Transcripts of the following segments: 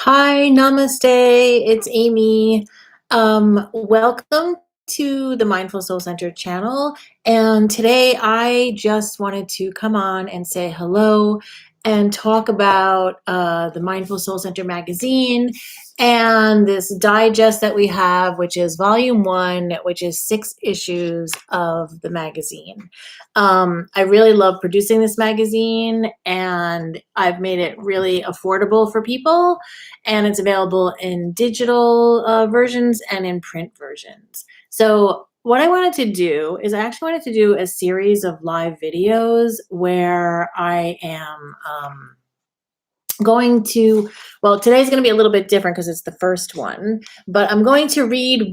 Hi, namaste. It's Amy. Welcome to the Mindful Soul Center channel. And today I just wanted to come on and say hello and talk about the Mindful Soul Center magazine and this digest that we have, which is volume 1, which is 6 issues of the magazine. I really love producing this magazine, and I've made it really affordable for people, and it's available in digital versions and in print versions. So what I wanted to do is I actually wanted to do a series of live videos where I am going to, well, today's going to be a little bit different because it's the first one, but I'm going to read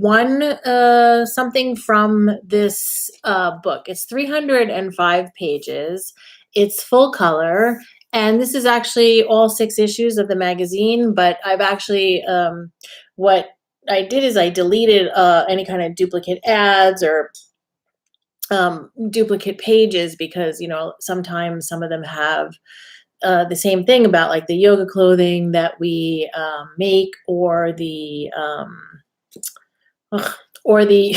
something from this book. It's 305 pages. It's full color. And this is actually all 6 issues of the magazine, but I've actually, what I did is I deleted any kind of duplicate ads or duplicate pages because, sometimes some of them have the same thing about like the yoga clothing that we make, or the or the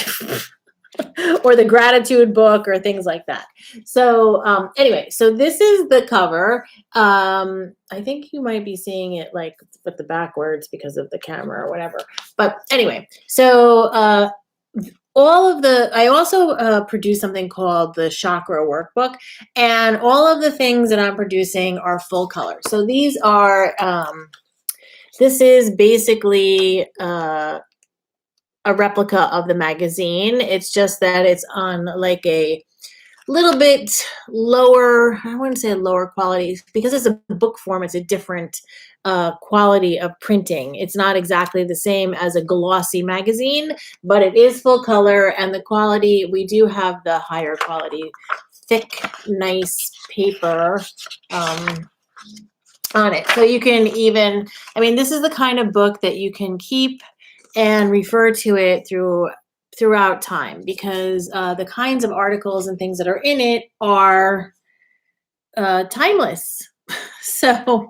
or the gratitude book or things like that. So anyway, so this is the cover. I think you might be seeing it like with the backwards because of the camera or whatever. But anyway, so I also produce something called the Chakra Workbook, and all of the things that I'm producing are full color. So these are, this is basically a replica of the magazine. It's just that it's on like a little bit lower, I wouldn't say lower quality, because it's a book form, it's a different quality of printing. It's not exactly the same as a glossy magazine, but it is full color, and the quality, we do have the higher quality, thick, nice paper on it. So you can even, this is the kind of book that you can keep and refer to it throughout time, because the kinds of articles and things that are in it are timeless. So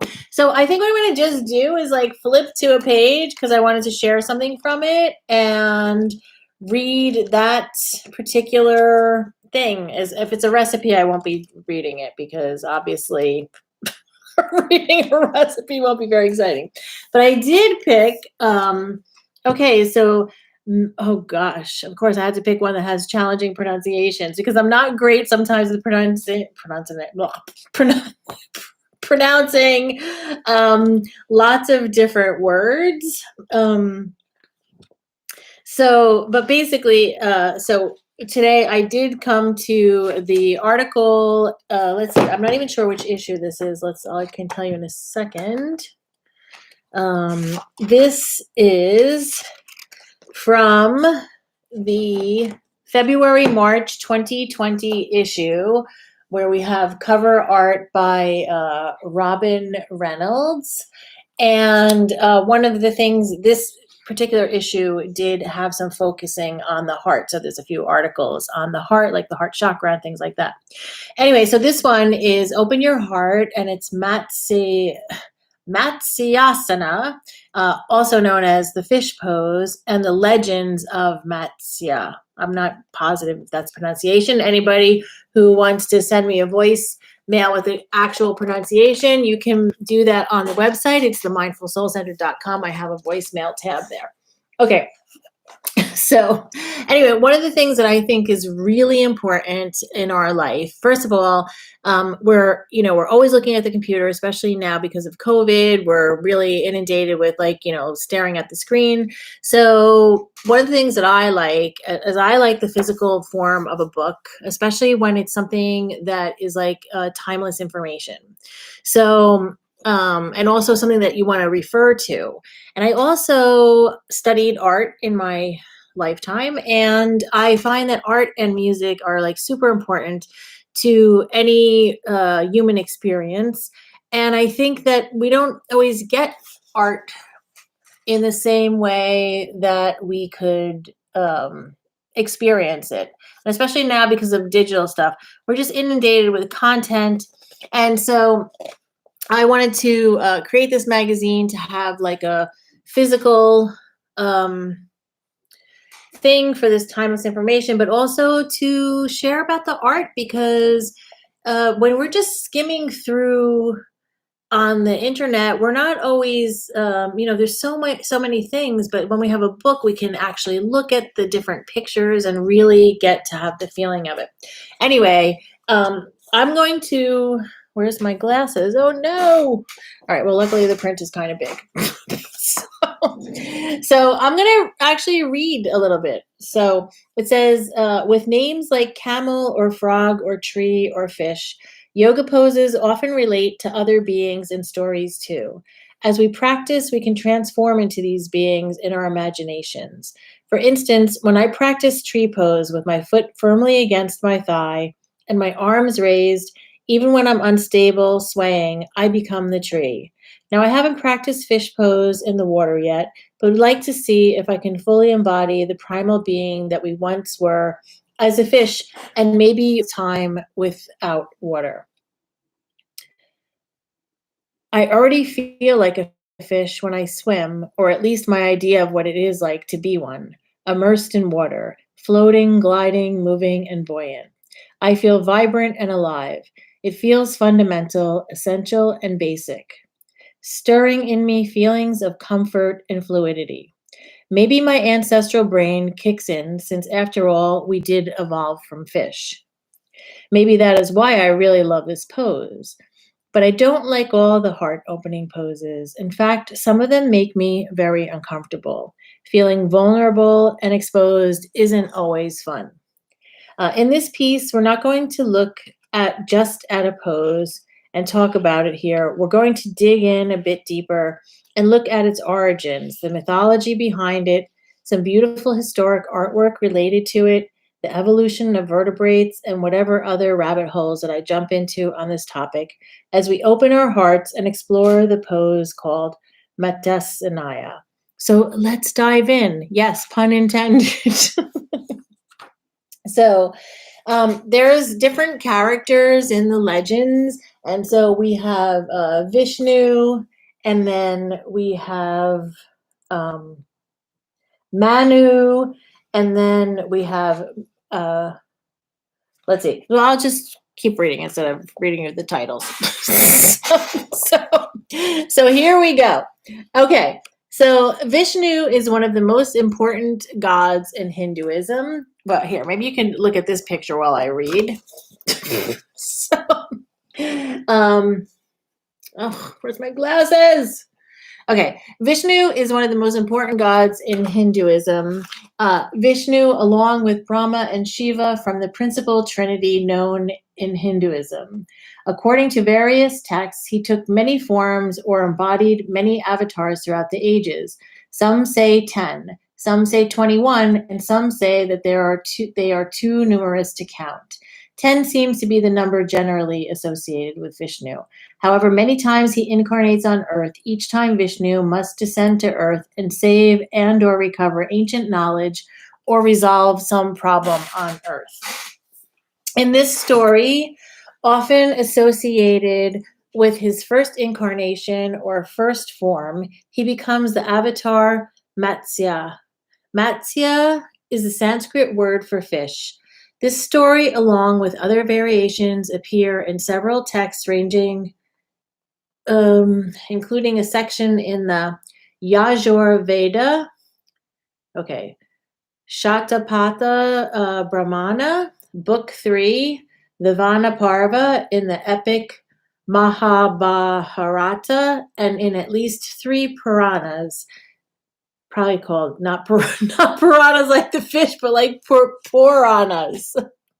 I think what I'm going to just do is like flip to a page because I wanted to share something from it and read that particular thing. As if it's a recipe, I won't be reading it because obviously reading a recipe won't be very exciting. But I did pick, okay, so oh gosh, of course I had to pick one that has challenging pronunciations because I'm not great sometimes with pronouncing lots of different words. But basically, so today I did come to the article. Let's see, I'm not even sure which issue this is. I can tell you in a second. This is from the February-March 2020 issue, where we have cover art by Robin Reynolds. And one of the things, this particular issue did have some focusing on the heart. So there's a few articles on the heart, like the heart chakra and things like that. Anyway, so this one is Open Your Heart, and it's Matsyassana, also known as the fish pose, and the legends of Matsya. I'm not positive if that's pronunciation. Anybody who wants to send me a voice mail with the actual pronunciation, you can do that on the website. It's themindfulsoulcenter.com. I have a voicemail tab there. Okay. So anyway, one of the things that I think is really important in our life, first of all, we're always looking at the computer, especially now because of COVID. We're really inundated with staring at the screen. So one of the things that I like is I like the physical form of a book, especially when it's something that is like timeless information. So and also something that you want to refer to. And I also studied art in my lifetime, and I find that art and music are like super important to any human experience. And I think that we don't always get art in the same way that we could experience it. And especially now because of digital stuff, we're just inundated with content. And so I wanted to create this magazine to have like a physical thing for this timeless information, but also to share about the art, because when we're just skimming through on the internet, we're not always, there's so many things, but when we have a book, we can actually look at the different pictures and really get to have the feeling of it. Anyway, I'm going to, where's my glasses? Oh no. All right. Well, luckily the print is kind of big. So I'm going to actually read a little bit. So it says, with names like camel or frog or tree or fish, yoga poses often relate to other beings and stories too. As we practice, we can transform into these beings in our imaginations. For instance, when I practice tree pose with my foot firmly against my thigh and my arms raised, even when I'm unstable, swaying, I become the tree. Now, I haven't practiced fish pose in the water yet, but would like to see if I can fully embody the primal being that we once were as a fish, and maybe time without water. I already feel like a fish when I swim, or at least my idea of what it is like to be one, immersed in water, floating, gliding, moving, and buoyant. I feel vibrant and alive. It feels fundamental, essential, and basic, stirring in me feelings of comfort and fluidity. Maybe my ancestral brain kicks in, since after all, we did evolve from fish. Maybe that is why I really love this pose. But I don't like all the heart opening poses. In fact, some of them make me very uncomfortable. Feeling vulnerable and exposed isn't always fun. In this piece, we're not going to look at just at a pose and talk about it here. We're going to dig in a bit deeper and look at its origins, the mythology behind it, some beautiful historic artwork related to it, the evolution of vertebrates, and whatever other rabbit holes that I jump into on this topic as we open our hearts and explore the pose called Matyasana. So let's dive in. Yes, pun intended. So there's different characters in the legends, and so we have Vishnu, and then we have um, Manu, and then we have let's see. Well, I'll just keep reading instead of reading the titles. so here we go. Okay, so Vishnu is one of the most important gods in Hinduism. But here, maybe you can look at this picture while I read. so, where's my glasses? Okay, Vishnu is one of the most important gods in Hinduism. Vishnu, along with Brahma and Shiva, from the principal trinity known in Hinduism. According to various texts, he took many forms or embodied many avatars throughout the ages. Some say 10, some say 21, and some say that they are too numerous to count. 10 seems to be the number generally associated with Vishnu. However, many times he incarnates on earth. Each time Vishnu must descend to earth and save and or recover ancient knowledge or resolve some problem on earth. In this story, often associated with his first incarnation or first form, he becomes the avatar Matsya. Matsya is a Sanskrit word for fish. This story, along with other variations, appear in several texts ranging including a section in the Yajur Veda, okay, Shatapatha Brahmana, Book 3, the Vanaparva in the epic Mahabharata, and in at least 3 Puranas, probably called not piranhas like the fish, but like Puranas.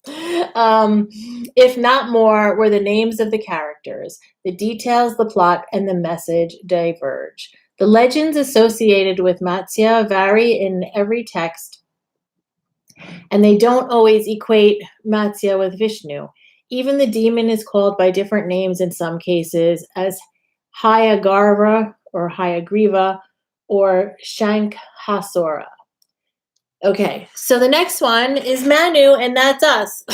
If not more, were the names of the characters. The details, the plot, and the message diverge. The legends associated with Matsya vary in every text, and they don't always equate Matsya with Vishnu. Even the demon is called by different names in some cases, as Hayagarva or Hayagriva or Okay, so the next one is Manu, and that's us.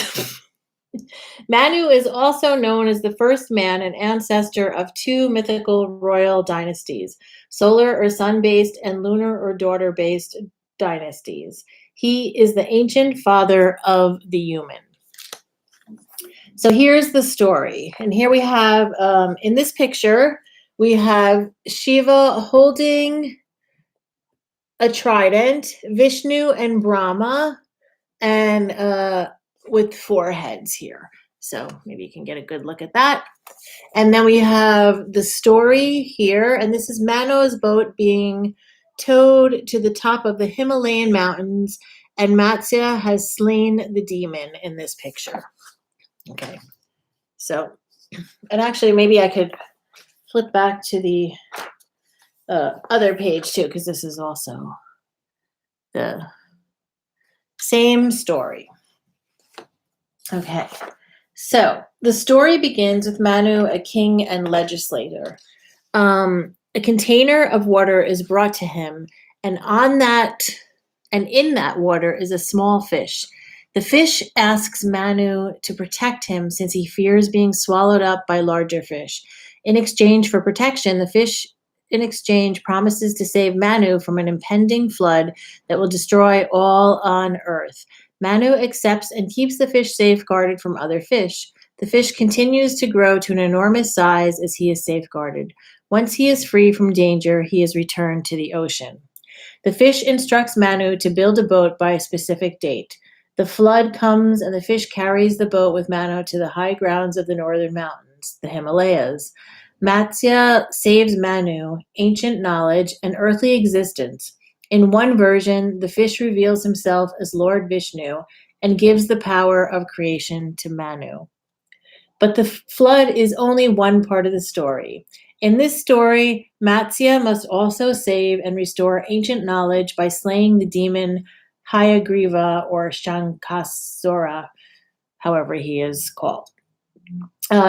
Manu is also known as the first man and ancestor of two mythical royal dynasties, solar or sun-based and lunar or daughter-based dynasties. He is the ancient father of the human. So here's the story. And here we have, in this picture, we have Shiva holding a trident, Vishnu and Brahma, and with four heads here. So maybe you can get a good look at that. And then we have the story here, and this is Mano's boat being towed to the top of the Himalayan mountains, and Matsya has slain the demon in this picture. Okay, so, and actually maybe I could flip back to the other page too, because this is also the same story. Okay, so the story begins with Manu, a king and legislator. A container of water is brought to him, and in that water is a small fish. The fish asks Manu to protect him since he fears being swallowed up by larger fish. In exchange for protection, the fish promises to save Manu from an impending flood that will destroy all on earth. Manu accepts and keeps the fish safeguarded from other fish. The fish continues to grow to an enormous size as he is safeguarded. Once he is free from danger, he is returned to the ocean. The fish instructs Manu to build a boat by a specific date. The flood comes and the fish carries the boat with Manu to the high grounds of the northern mountains, the Himalayas. Matsya saves Manu, ancient knowledge, and earthly existence. In one version, the fish reveals himself as Lord Vishnu and gives the power of creation to Manu. But the flood is only one part of the story. In this story, Matsya must also save and restore ancient knowledge by slaying the demon Hayagriva or Shankasura, however he is called.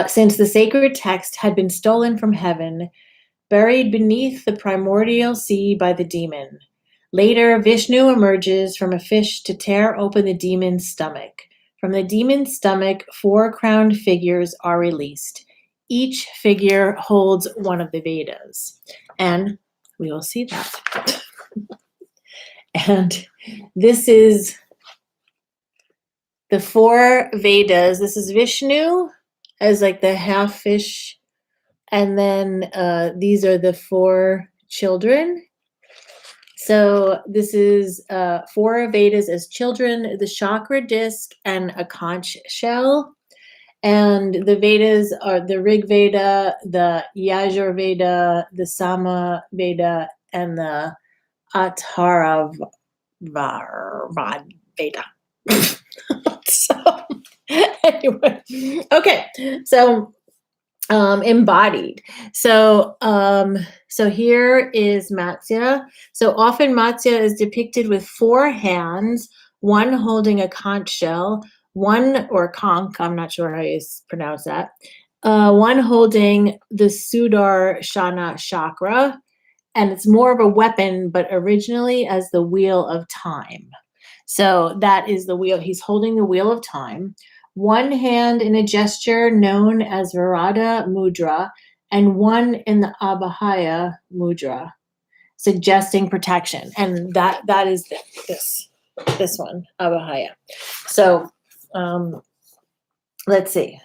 Since the sacred text had been stolen from heaven, buried beneath the primordial sea by the demon. Later, Vishnu emerges from a fish to tear open the demon's stomach. From the demon's stomach, 4 crowned figures are released. Each figure holds one of the Vedas. And we will see that. And this is the 4 Vedas. This is Vishnu as like the half fish. And then these are the 4 children. So this is 4 Vedas as children, the chakra disc, and a conch shell. And the Vedas are the Rig Veda, the Yajur Veda, the Sama Veda, and the Atharva Veda. So anyway, okay. So embodied. So here is Matsya. So often Matsya is depicted with 4 hands, one holding a conch shell, one or conch, I'm not sure how you pronounce that, one holding the Sudarshana chakra, and it's more of a weapon, but originally as the wheel of time. So that is the wheel. He's holding the wheel of time. One hand in a gesture known as Virada Mudra, and one in the Abhaya Mudra, suggesting protection. And that is this one, Abhaya. So let's see.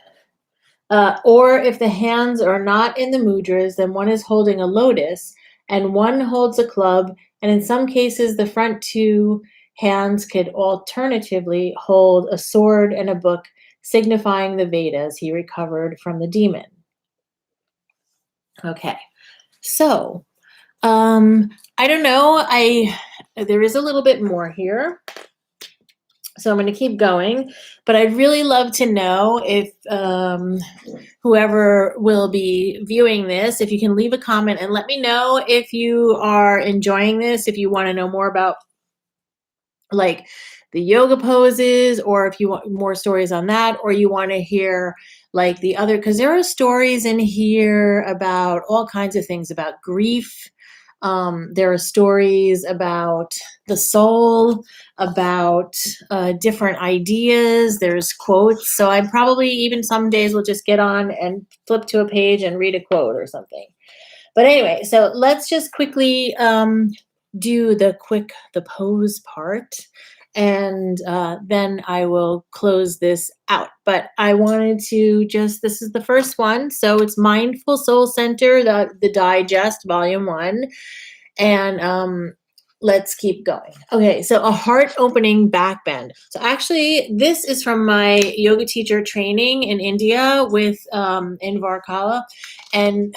Or if the hands are not in the mudras, then one is holding a lotus and one holds a club. And in some cases, the front 2 hands could alternatively hold a sword and a book, signifying the Vedas he recovered from the demon. Okay, so I don't know. There is a little bit more here. So I'm going to keep going, but I'd really love to know if whoever will be viewing this, if you can leave a comment and let me know if you are enjoying this, if you want to know more about like the yoga poses, or if you want more stories on that, or you want to hear like the other, because there are stories in here about all kinds of things, about grief, There are stories about the soul, about different ideas. There's quotes. So I probably even some days will just get on and flip to a page and read a quote or something. But anyway, so let's just quickly do the pose part. And then I will close this out. But I wanted to this is the first one. So it's Mindful Soul Center, the Digest, Volume 1. And let's keep going. Okay, so a heart opening back bend. So actually, this is from my yoga teacher training in India in Varkala. And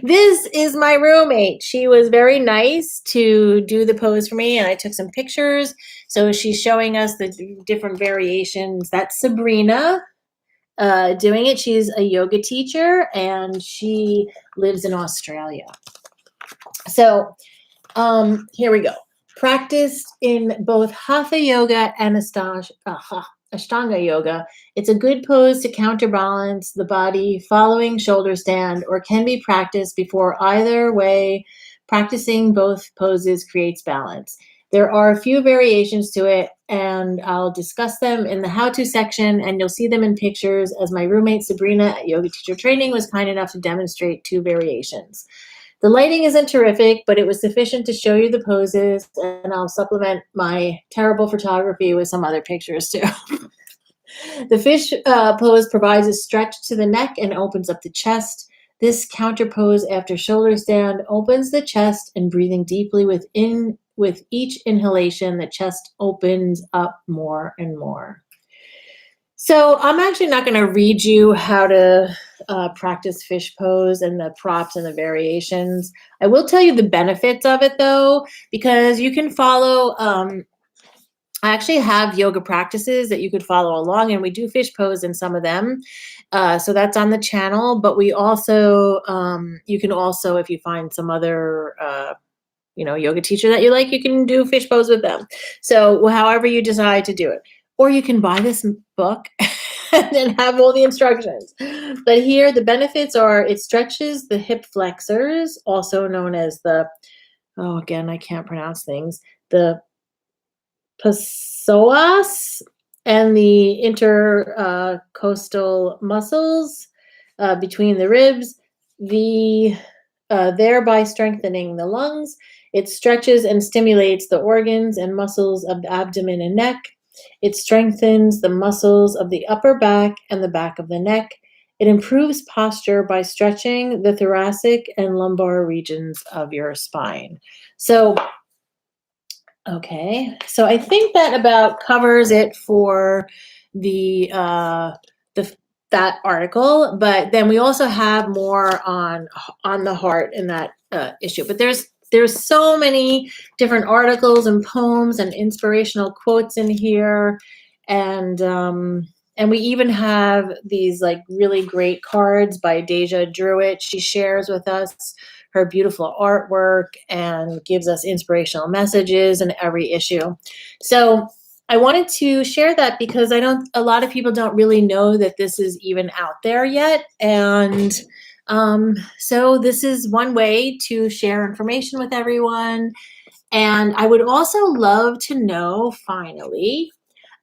this is my roommate. She was very nice to do the pose for me, and I took some pictures. So she's showing us the different variations. That's Sabrina doing it. She's a yoga teacher, and she lives in Australia. So here we go. Practiced in both Hatha yoga and Ashtanga yoga. It's a good pose to counterbalance the body following shoulder stand, or can be practiced before either way. Practicing both poses creates balance. There are a few variations to it, and I'll discuss them in the how-to section, and you'll see them in pictures, as my roommate Sabrina at Yoga Teacher Training was kind enough to demonstrate 2 variations. The lighting isn't terrific, but it was sufficient to show you the poses, and I'll supplement my terrible photography with some other pictures too. The fish pose provides a stretch to the neck and opens up the chest. This counter pose after shoulder stand opens the chest, and breathing deeply with each inhalation, the chest opens up more and more. So I'm actually not going to read you how to practice fish pose and the props and the variations. I will tell you the benefits of it though, because you can follow, I actually have yoga practices that you could follow along, and we do fish pose in some of them. So that's on the channel, but we also, you can also, if you find some other, yoga teacher that you like, you can do fish pose with them. So however you decide to do it. Or you can buy this book and then have all the instructions. But here, the benefits are it stretches the hip flexors, also known as again, I can't pronounce things, the psoas and the intercostal muscles between the ribs, thereby strengthening the lungs. It stretches and stimulates the organs and muscles of the abdomen and neck. It strengthens the muscles of the upper back and the back of the neck. It improves posture by stretching the thoracic and lumbar regions of your spine. So, okay, so I think that about covers it for that article. But then we also have more on the heart in that issue. But there's so many different articles and poems and inspirational quotes in here, and we even have these like really great cards by Deja Druitt. She shares with us her beautiful artwork and gives us inspirational messages in every issue. So I wanted to share that because a lot of people don't really know that this is even out there yet. And so this is one way to share information with everyone. And I would also love to know, finally,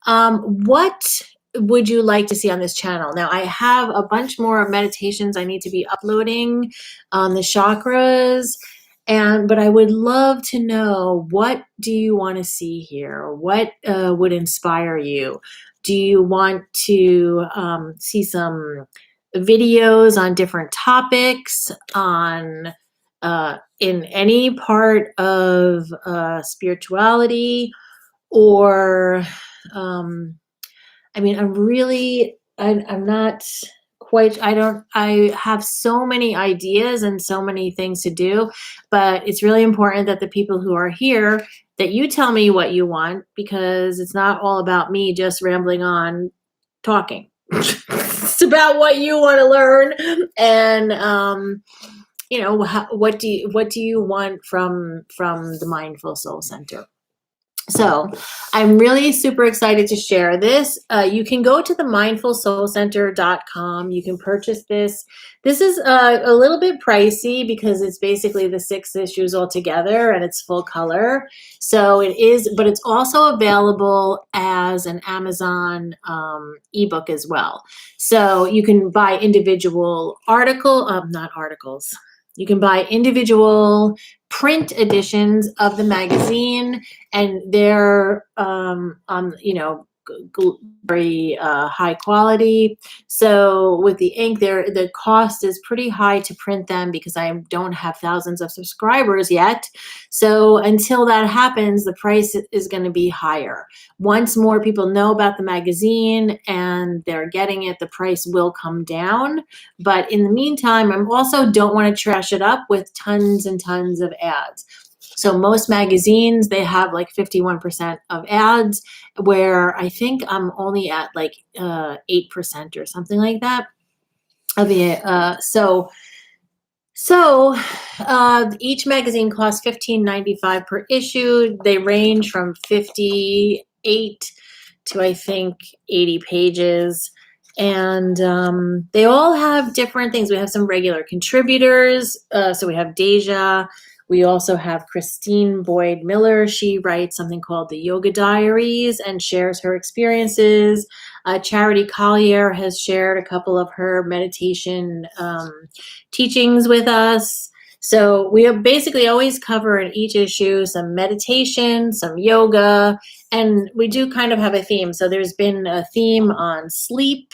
what would you like to see on this channel? Now, I have a bunch more meditations I need to be uploading on the chakras, but I would love to know, what do you want to see here? What would inspire you? Do you want to see some videos on different topics in any part of spirituality, or I'm not quite, I have so many ideas and so many things to do, but it's really important that the people who are here, that you tell me what you want, because it's not all about me just rambling on talking. It's about what you want to learn, and what do you want from the Mindful Soul Center? So I'm really super excited to share this. You can go to the mindfulsoulcenter.com. You can purchase this. This is a little bit pricey because it's basically the 6 issues all together and it's full color. So it is, but it's also available as an Amazon ebook as well. So you can buy individual not articles. You can buy individual print editions of the magazine, and they're on, very high quality. So with the ink, the cost is pretty high to print them because I don't have thousands of subscribers yet. So until that happens, the price is going to be higher. Once more people know about the magazine and they're getting it, the price will come down. But in the meantime, I also don't want to trash it up with tons and tons of ads. So most magazines, they have like 51% of ads, where I think I'm only at like 8% or something like that of it. So each magazine costs $15.95 per issue. They range from 58 to I think 80 pages. And they all have different things. We have some regular contributors. So we have Deja. We also have Christine Boyd Miller. She writes something called the Yoga Diaries and shares her experiences. Charity Collier has shared a couple of her meditation teachings with us. So we basically always cover in each issue some meditation, some yoga, and we do kind of have a theme. So there's been a theme on sleep.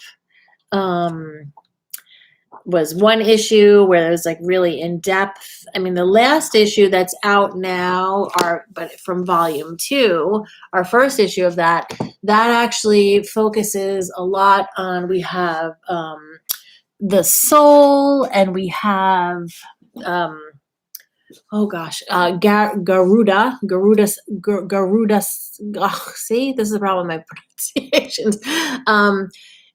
Was one issue where there's like really in depth. I mean, the last issue that's out now but from volume 2, our first issue of that actually focuses a lot on, we have the soul, and we have Garuda. See, this is the problem with my pronunciations.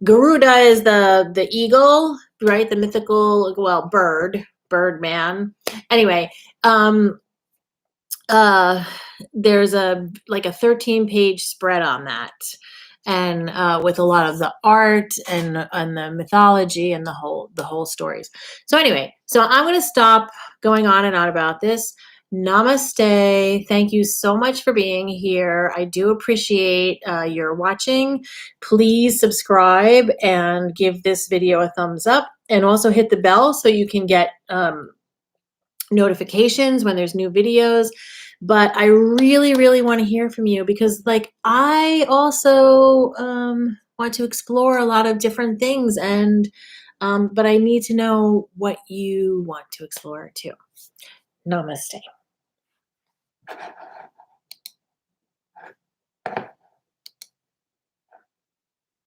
Garuda is the eagle, right? The mythical, bird man. Anyway, there's a 13-page spread on that, and with a lot of the art and the mythology and the whole stories. So anyway, so I'm going to stop going on and on about this. Namaste. Thank you so much for being here. I do appreciate your watching. Please subscribe and give this video a thumbs up, and also hit the bell so you can get notifications when there's new videos. But I really, really want to hear from you, because I also want to explore a lot of different things, and but I need to know what you want to explore too. Namaste.